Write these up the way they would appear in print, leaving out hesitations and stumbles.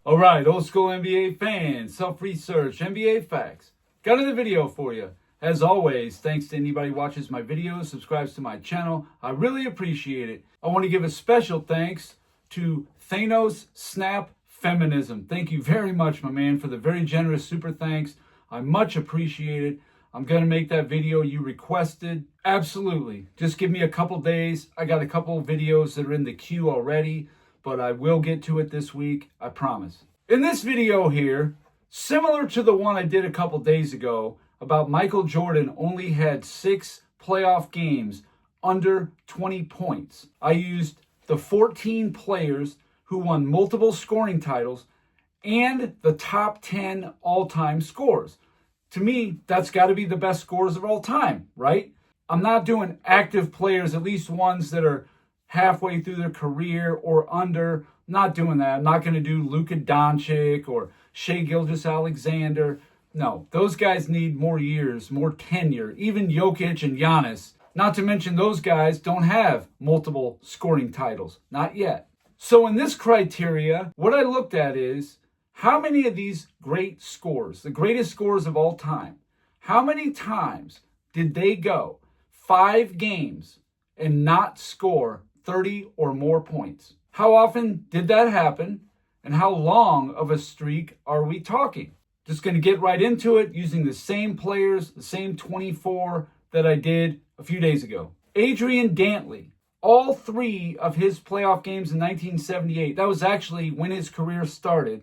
All right, old school NBA fans, self-research, NBA facts. Got another video for you. As always, thanks to anybody who watches my videos, subscribes to my channel. I really appreciate it. I want to give a special thanks to Thanos Snap Feminism. Thank you very much, my man, for the very generous super thanks. I much appreciate it. I'm going to make that video you requested. Absolutely. Just give me a couple days. I got a couple videos that are in the queue already, but I will get to it this week, I promise. In this video here, similar to the one I did a couple days ago about Michael Jordan only had 6 playoff games under 20 points, I used the 14 players who won multiple scoring titles and the top 10 all-time scores. To me, that's got to be the best scores of all time, right? I'm not doing active players, at least ones that are halfway through their career or under. Not doing that. I'm not going to do Luka Doncic or Shai Gilgeous-Alexander. No, those guys need more years, more tenure. Even Jokic and Giannis. Not to mention those guys don't have multiple scoring titles. Not yet. So in this criteria, what I looked at is how many of these great scores, the greatest scores of all time, how many times did they go 5 games and not score 30 or more points? How often did that happen? And how long of a streak are we talking? Just going to get right into it using the same players, the same 24 that I did a few days ago. Adrian Dantley, all 3 of his playoff games in 1978, that was actually when his career started,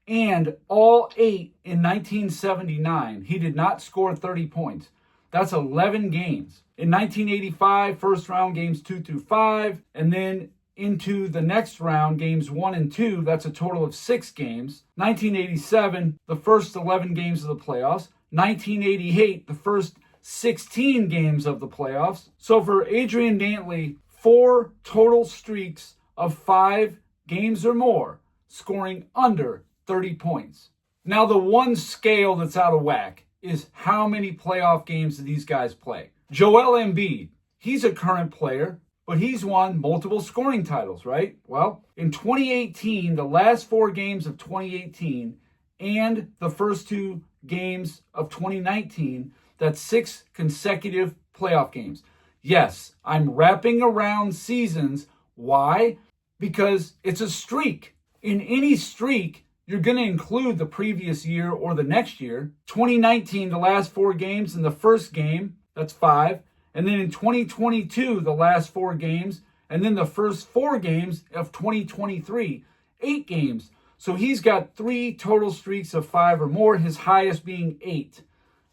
and all 8 in 1979, he did not score 30 points. That's 11 games. In 1985, first round games 2 through 5, and then into the next round, games 1 and 2, that's a total of 6 games. 1987, the first 11 games of the playoffs. 1988, the first 16 games of the playoffs. So for Adrian Dantley, 4 total streaks of 5 games or more, scoring under 30 points. Now the one scale that's out of whack is how many playoff games do these guys play? Joel Embiid, he's a current player, but he's won multiple scoring titles, right? Well, in 2018, the last 4 games of 2018 and the first 2 games of 2019, that's 6 consecutive playoff games. Yes, I'm wrapping around seasons. Why? Because it's a streak. In any streak, you're going to include the previous year or the next year. 2019, the last 4 games, and the first game, that's 5. And then in 2022, the last 4 games, and then the first 4 games of 2023, 8 games. So he's got 3 total streaks of 5 or more, his highest being 8.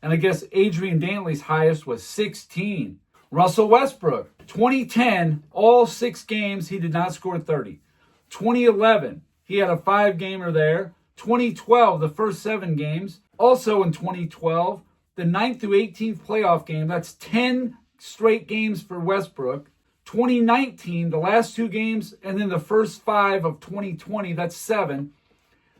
And I guess Adrian Dantley's highest was 16. Russell Westbrook, 2010, all 6 games, he did not score 30. 2011, he had a 5-gamer there. 2012, the first 7 games. Also in 2012, the 9th through 18th playoff game, that's 10 straight games for Westbrook. 2019, the last 2 games, and then the first 5 of 2020, that's 7.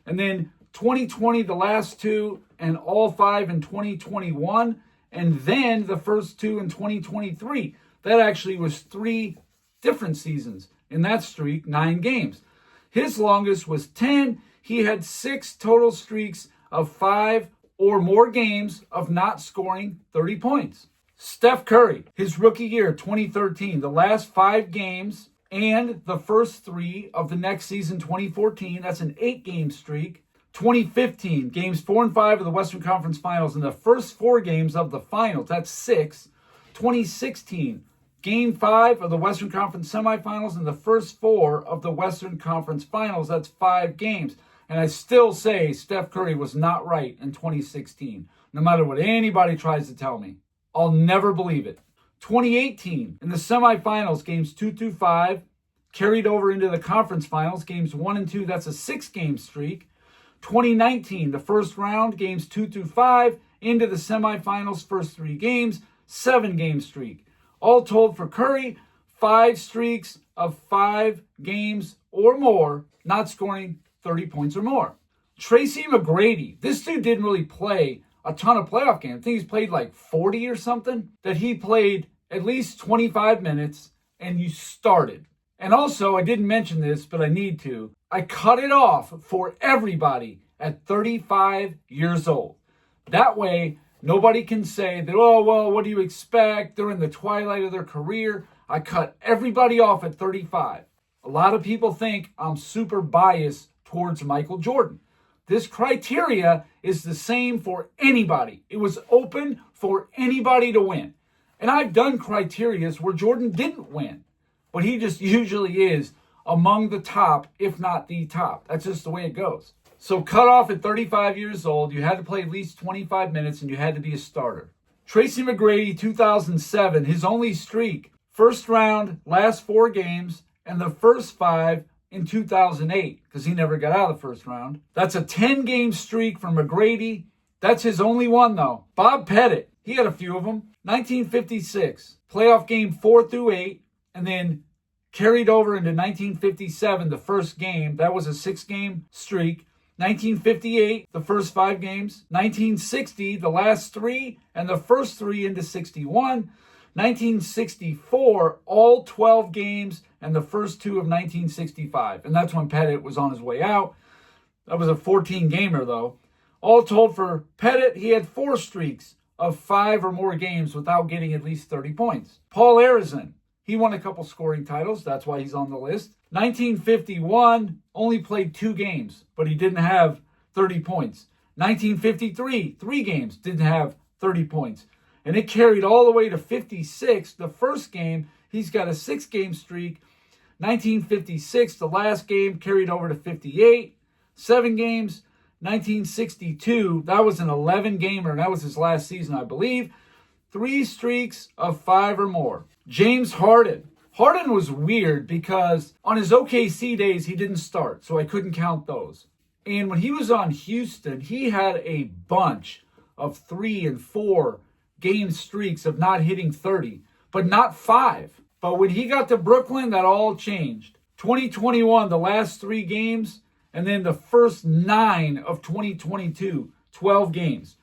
And then 2020, the last 2, and all 5 in 2021. And then the first 2 in 2023. That actually was 3 different seasons in that streak, 9 games. His longest was 10. He had 6 total streaks of 5 or more games of not scoring 30 points. Steph Curry, his rookie year, 2013, the last 5 games and the first 3 of the next season, 2014, that's an 8-game streak. 2015, games 4 and 5 of the Western Conference Finals and the first 4 games of the finals, that's 6. 2016, game 5 of the Western Conference semifinals and the first 4 of the Western Conference Finals, that's 5 games. And I still say Steph Curry was not right in 2016, no matter what anybody tries to tell me. I'll never believe it. 2018, in the semifinals, games 2 through 5, carried over into the conference finals, games 1 and 2, that's a 6-game streak. 2019, the first round, games 2 through 5, into the semifinals, first 3 games, 7-game streak. All told for Curry, 5 streaks of 5 games or more, not scoring 30 points or more. Tracy McGrady, this dude didn't really play a ton of playoff games. I think he's played like 40 or something. That he played at least 25 minutes and you started. And also, I didn't mention this, but I need to. I cut it off for everybody at 35 years old. That way, nobody can say that, oh, well, what do you expect? They're in the twilight of their career. I cut everybody off at 35. A lot of people think I'm super biased towards Michael Jordan. This criteria is the same for anybody. It was open for anybody to win. And I've done criterias where Jordan didn't win, but he just usually is among the top, if not the top. That's just the way it goes. So cut off at 35 years old, you had to play at least 25 minutes and you had to be a starter. Tracy McGrady, 2007, his only streak, first round, last 4 games, and the first 5 in 2008, because he never got out of the first round. That's a 10-game streak for McGrady. That's his only one, though. Bob Pettit, he had a few of them. 1956, playoff game 4 through 8, and then carried over into 1957, the first game. That was a 6-game streak. 1958, the first 5 games. 1960, the last 3, and the first 3 into 61. 1964, all 12 games, and the first 2 of 1965. And that's when Pettit was on his way out. That was a 14-gamer, though. All told for Pettit, he had 4 streaks of 5 or more games without getting at least 30 points. Paul Arizin, he won a couple scoring titles. That's why he's on the list. 1951, only played 2 games, but he didn't have 30 points. 1953, 3 games, didn't have 30 points. And it carried all the way to 56, the first game. He's got a 6-game streak. 1956, the last game, carried over to 58, 7 games. 1962, that was an 11-gamer, and that was his last season, I believe. 3 streaks of 5 or more. James Harden. Harden was weird because on his OKC days, he didn't start, so I couldn't count those. And when he was on Houston, he had a bunch of 3 and 4 game streaks of not hitting 30, but not 5. But when he got to Brooklyn, that all changed. 2021, the last 3 games, and then the first 9 of 2022, 12 games.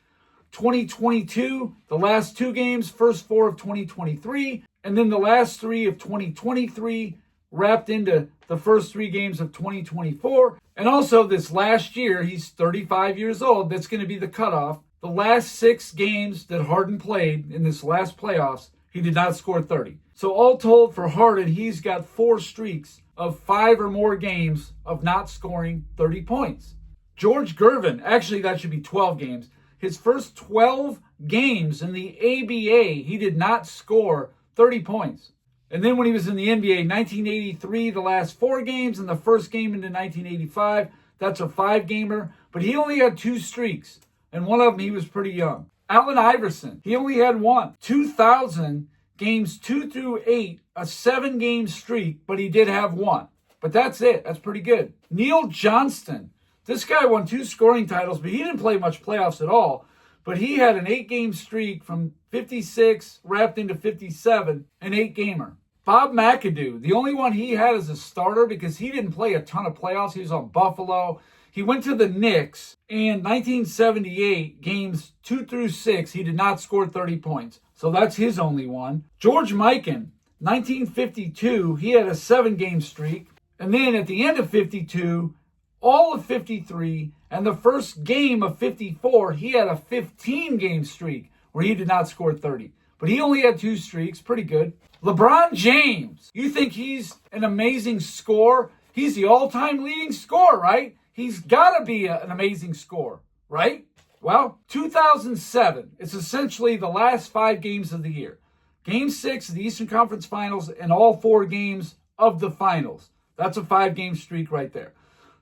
2022, the last 2 games, first 4 of 2023, and then the last 3 of 2023 wrapped into the first 3 games of 2024. And also this last year, he's 35 years old. That's going to be the cutoff. The last 6 games that Harden played in this last playoffs, he did not score 30. So all told for Harden, he's got 4 streaks of 5 or more games of not scoring 30 points. George Gervin, actually that should be 12 games. His first 12 games in the ABA, he did not score 30 points. And then when he was in the NBA, 1983, the last 4 games, and the first game into 1985, that's a 5-gamer. But he only had 2 streaks, and one of them he was pretty young. Allen Iverson, he only had 1. 2000, games 2 through 8, a 7-game streak, but he did have 1. But that's it. That's pretty good. Neil Johnston, this guy won 2 scoring titles, but he didn't play much playoffs at all. But he had an 8-game streak from 56 wrapped into 57, an 8-gamer. Bob McAdoo, the only one he had as a starter because he didn't play a ton of playoffs. He was on Buffalo. He went to the Knicks, and 1978, games 2 through 6, he did not score 30 points. So that's his only one. George Mikan, 1952, he had a 7-game streak. And then at the end of 52, all of 53, and the first game of 54, he had a 15-game streak where he did not score 30. But he only had 2 streaks, pretty good. LeBron James, you think he's an amazing scorer? He's the all-time leading scorer, right? He's got to be an amazing scorer, right? Well, 2007, it's essentially the last 5 games of the year. Game 6 of the Eastern Conference Finals and all 4 games of the finals. That's a 5-game streak right there.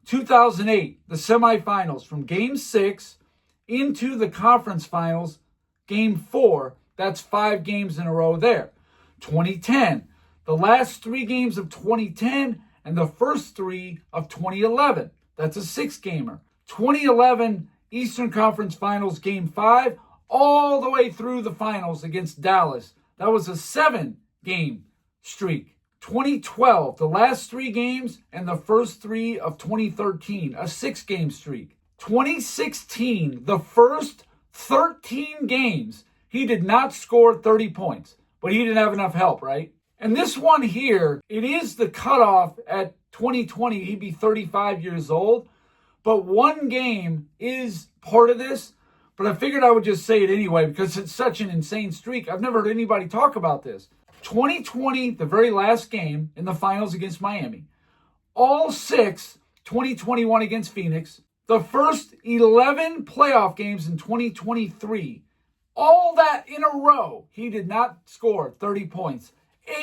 2008, the semifinals from Game 6 into the conference finals, Game 4. That's 5 games in a row there. 2010, the last 3 games of 2010 and the first 3 of 2011. That's a 6-gamer. 2011 Eastern Conference Finals Game 5 all the way through the finals against Dallas. That was a 7-game streak. 2012, the last 3 games and the first 3 of 2013, a 6-game streak. 2016, the first 13 games, he did not score 30 points, but he didn't have enough help, right? And this one here, it is the cutoff at 2020. He'd be 35 years old. But one game is part of this. But I figured I would just say it anyway because it's such an insane streak. I've never heard anybody talk about this. 2020, the very last game in the finals against Miami. All 6, 2021 against Phoenix. The first 11 playoff games in 2023. All that in a row, he did not score 30 points.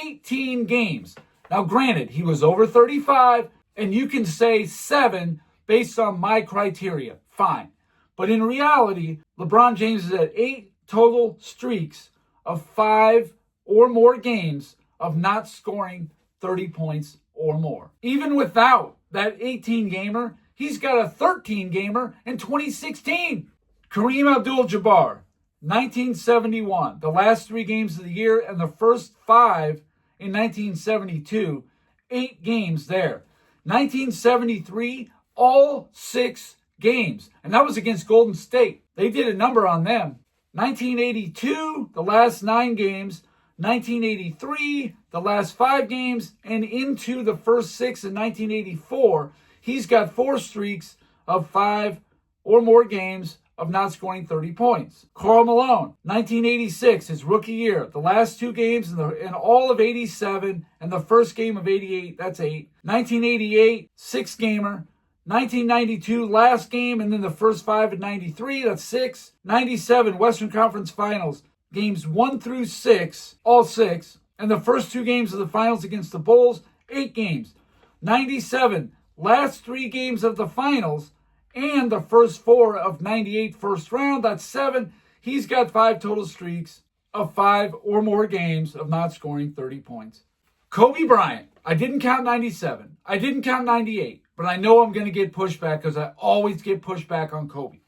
18 games. Now, granted, he was over 35, and you can say 7 based on my criteria. Fine. But in reality, LeBron James is at 8 total streaks of 5 or more games of not scoring 30 points or more. Even without that 18-gamer, he's got a 13-gamer in 2016. Kareem Abdul-Jabbar, 1971, the last 3 games of the year, and the first 5 in 1972, 8 games there. 1973, all 6 games, and that was against Golden State. They did a number on them. 1982, the last 9 games. 1983, the last 5 games, and into the first 6 in 1984, he's got 4 streaks of 5 or more games of not scoring 30 points. Karl Malone, 1986, his rookie year, the last 2 games in all of 87 and the first game of 88, that's 8. 1988, 6-gamer. 1992, last game, and then the first 5 at 93, that's 6. 97, Western Conference Finals, games 1 through 6, all 6. And the first 2 games of the finals against the Bulls, 8 games. 97, last 3 games of the finals, and the first 4 of 98 first round, that's 7. He's got 5 total streaks of 5 or more games of not scoring 30 points. Kobe Bryant, I didn't count 97. I didn't count 98. But I know I'm going to get pushback because I always get pushback on Kobe.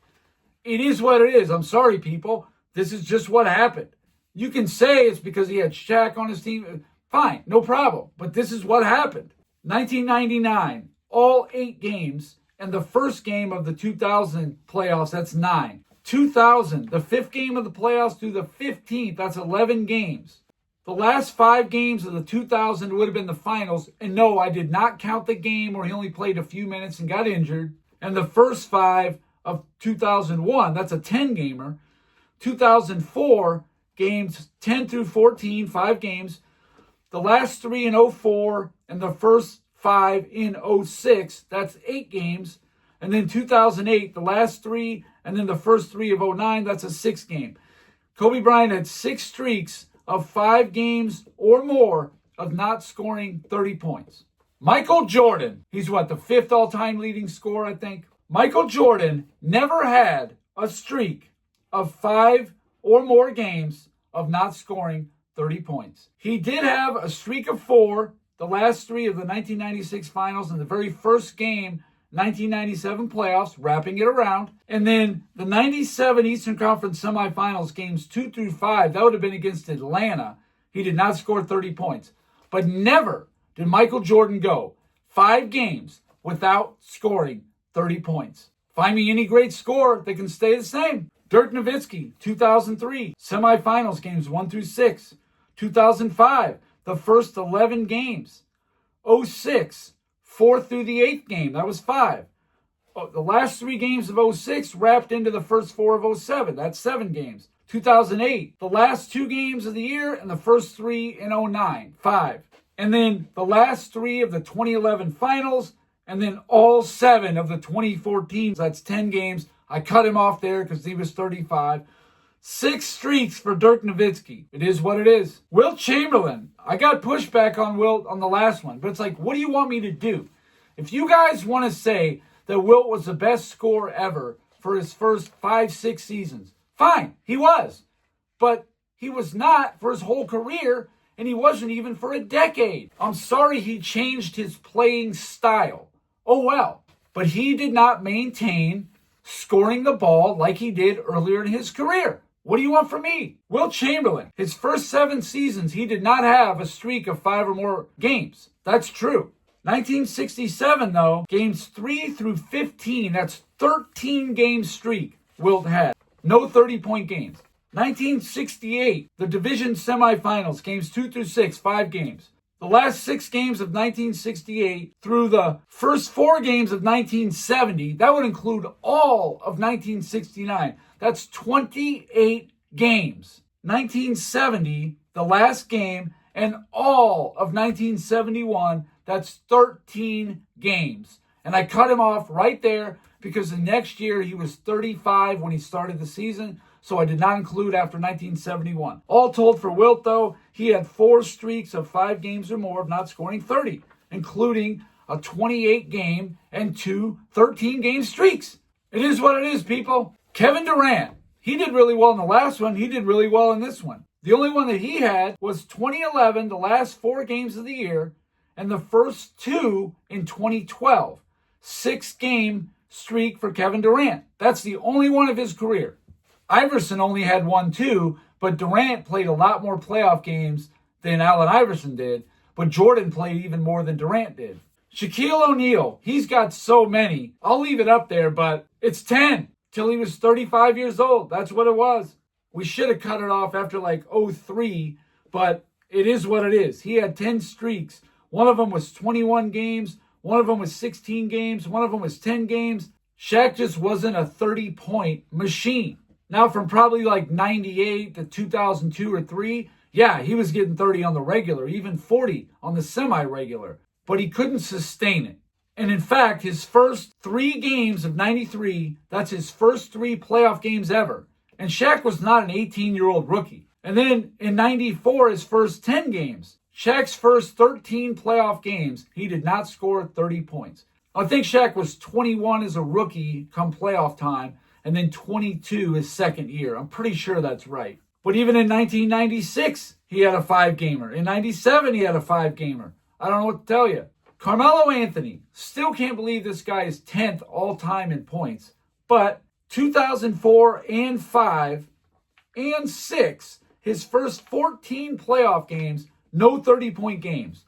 It is what it is. I'm sorry, people. This is just what happened. You can say it's because he had Shaq on his team. Fine, no problem. But this is what happened. 1999, all 8 games, and the first game of the 2000 playoffs, that's 9. 2000, the 5th game of the playoffs through the 15th, that's 11 games. The last 5 games of the 2000 would have been the finals. And no, I did not count the game where he only played a few minutes and got injured. And the first 5 of 2001, that's a 10-gamer. 2004 games, 10 through 14, 5 games. The last 3 in 04 and the first 5 in 06, that's 8 games. And then 2008, the last 3 and then the first 3 of 09, that's a 6-game. Kobe Bryant had 6 streaks of 5 games or more of not scoring 30 points. Michael Jordan, he's the 5th all-time leading scorer, I think. Michael Jordan never had a streak of 5 or more games of not scoring 30 points. He did have a streak of 4, the last 3 of the 1996 finals and the very first game, 1997 playoffs, wrapping it around. And then the 97 Eastern Conference semifinals, games 2 through 5, that would have been against Atlanta. He did not score 30 points. But never did Michael Jordan go 5 games without scoring 30 points. Find me any great scorer that can stay the same. Dirk Nowitzki, 2003, semifinals, games 1 through 6. 2005, the first 11 games. 06, 4th through the 8th game. That was 5. The last 3 games of 06 wrapped into the first 4 of 07. That's 7 games. 2008, the last 2 games of the year and the first 3 in 09. 5. And then the last 3 of the 2011 finals and then all 7 of the 2014. That's 10 games. I cut him off there because he was 35. 6 streaks for Dirk Nowitzki. It is what it is. Wilt Chamberlain. I got pushback on Wilt on the last one, but it's like, what do you want me to do? If you guys want to say that Wilt was the best scorer ever for his first 5-6 seasons, fine, he was. But he was not for his whole career, and he wasn't even for a decade. I'm sorry he changed his playing style. Oh well. But he did not maintain scoring the ball like he did earlier in his career. What do you want from me? Wilt Chamberlain, his first 7 seasons, he did not have a streak of 5 or more games. That's true. 1967, though, games 3 through 15, that's 13-game streak Wilt had. No 30-point games. 1968, the division semifinals, games 2 through 6, 5 games. The last 6 games of 1968 through the first 4 games of 1970, that would include all of 1969. That's 28 games. 1970, the last game, and all of 1971, that's 13 games. And I cut him off right there because the next year he was 35 when he started the season, so I did not include after 1971. All told for Wilt, though, he had 4 streaks of 5 games or more of not scoring 30, including a 28-game and 2 13-game streaks. It is what it is, people. Kevin Durant, he did really well in the last one. He did really well in this one. The only one that he had was 2011, the last 4 games of the year, and the first 2 in 2012. 6-game streak for Kevin Durant. That's the only one of his career. Iverson only had 1 too, but Durant played a lot more playoff games than Allen Iverson did, but Jordan played even more than Durant did. Shaquille O'Neal, he's got so many. I'll leave it up there, but it's 10 till he was 35 years old. That's what it was. We should have cut it off after like 03, but it is what it is. He had 10 streaks. One of them was 21 games. One of them was 16 games. One of them was 10 games. Shaq just wasn't a 30-point machine. Now, from probably like 98 to 2002 or 3, yeah, he was getting 30 on the regular, even 40 on the semi-regular. But he couldn't sustain it. And in fact, his first 3 games of 93, that's his first 3 playoff games ever. And Shaq was not an 18-year-old rookie. And then in 94, his first 10 games. Shaq's first 13 playoff games, he did not score 30 points. I think Shaq was 21 as a rookie come playoff time, and then 22 his second year. I'm pretty sure that's right. But even in 1996, he had a 5-gamer. In 97, he had a 5-gamer. I don't know what to tell you. Carmelo Anthony, still can't believe this guy is 10th all-time in points. But 2004 and 5 and 6, his first 14 playoff games, no 30-point games.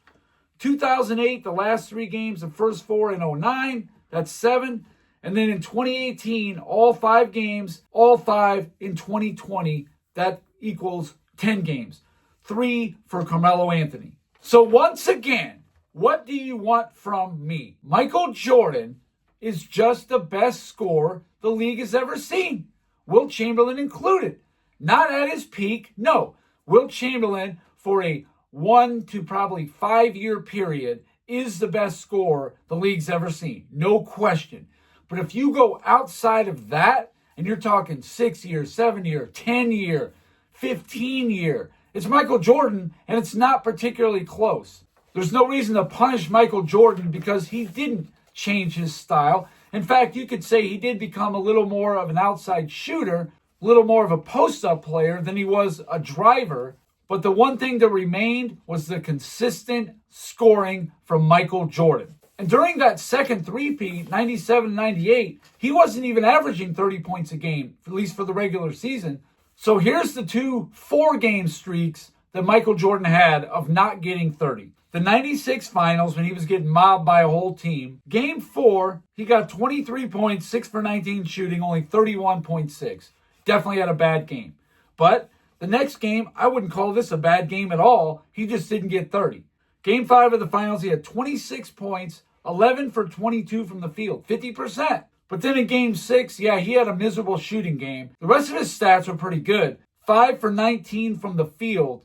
2008, the last 3 games, the first 4 in 09, that's 7. And then in 2018, all 5 games, all 5 in 2020, that equals 10 games. 3 for Carmelo Anthony. So once again, what do you want from me? Michael Jordan is just the best scorer the league has ever seen. Wilt Chamberlain included. Not at his peak, no. Wilt Chamberlain, for a 1 to probably 5-year period, is the best scorer the league's ever seen. No question. But if you go outside of that, and you're talking 6-year, 7-year, 10-year, 15-year, it's Michael Jordan, and it's not particularly close. There's no reason to punish Michael Jordan because he didn't change his style. In fact, you could say he did become a little more of an outside shooter, a little more of a post-up player than he was a driver. But the one thing that remained was the consistent scoring from Michael Jordan. And during that second three-peat, 97-98, he wasn't even averaging 30 points a game, at least for the regular season. So here's the 2 4-game streaks that Michael Jordan had of not getting 30. The 96 finals, when he was getting mobbed by a whole team. Game 4, he got 23 points, 6 for 19 shooting, only 31.6. Definitely had a bad game. But the next game, I wouldn't call this a bad game at all. He just didn't get 30. Game 5 of the finals, he had 26 points, 11 for 22 from the field, 50%. But then in Game 6, yeah, he had a miserable shooting game. The rest of his stats were pretty good. 5 for 19 from the field,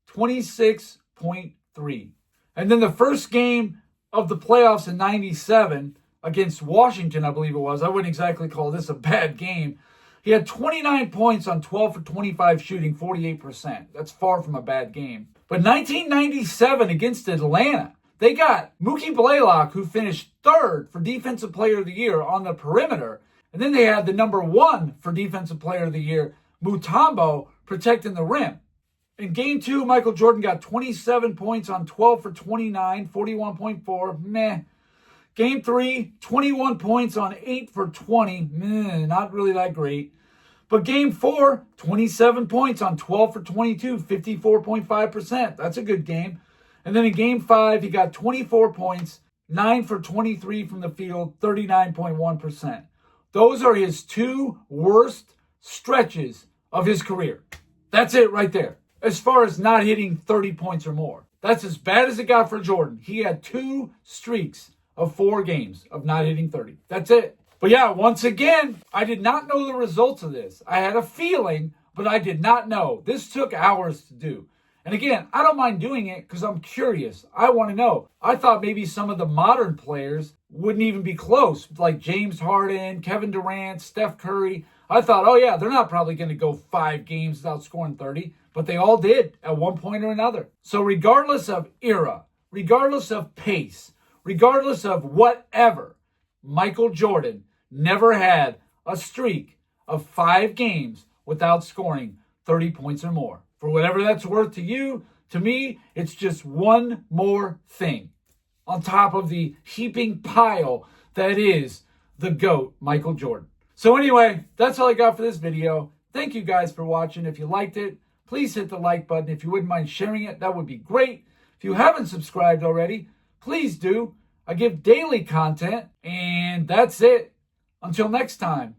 26.3. And then the first game of the playoffs in 97 against Washington, I believe it was. I wouldn't exactly call this a bad game. He had 29 points on 12 for 25 shooting, 48%. That's far from a bad game. But 1997 against Atlanta, they got Mookie Blaylock, who finished 3rd for Defensive Player of the Year on the perimeter. And then they had the number 1 for Defensive Player of the Year, Mutombo, protecting the rim. In Game 2, Michael Jordan got 27 points on 12 for 29, 41.4, meh. Game 3, 21 points on 8 for 20, meh, not really that great. But Game 4, 27 points on 12 for 22, 54.5%. That's a good game. And then in Game 5, he got 24 points, 9 for 23 from the field, 39.1%. Those are his 2 worst stretches of his career. That's it right there. As far as not hitting 30 points or more. That's as bad as it got for Jordan. He had 2 streaks of 4 games of not hitting 30. That's it. But yeah, once again, I did not know the results of this. I had a feeling, but I did not know. This took hours to do. And again, I don't mind doing it because I'm curious. I want to know. I thought maybe some of the modern players wouldn't even be close, like James Harden, Kevin Durant, Steph Curry. I thought, oh yeah, they're not probably going to go 5 games without scoring 30, but they all did at one point or another. So regardless of era, regardless of pace, regardless of whatever, Michael Jordan never had a streak of 5 games without scoring 30 points or more. For whatever that's worth to you, to me, it's just one more thing on top of the heaping pile that is the GOAT, Michael Jordan. So anyway, that's all I got for this video. Thank you guys for watching. If you liked it, please hit the like button. If you wouldn't mind sharing it, that would be great. If you haven't subscribed already, please do. I give daily content, and that's it. Until next time.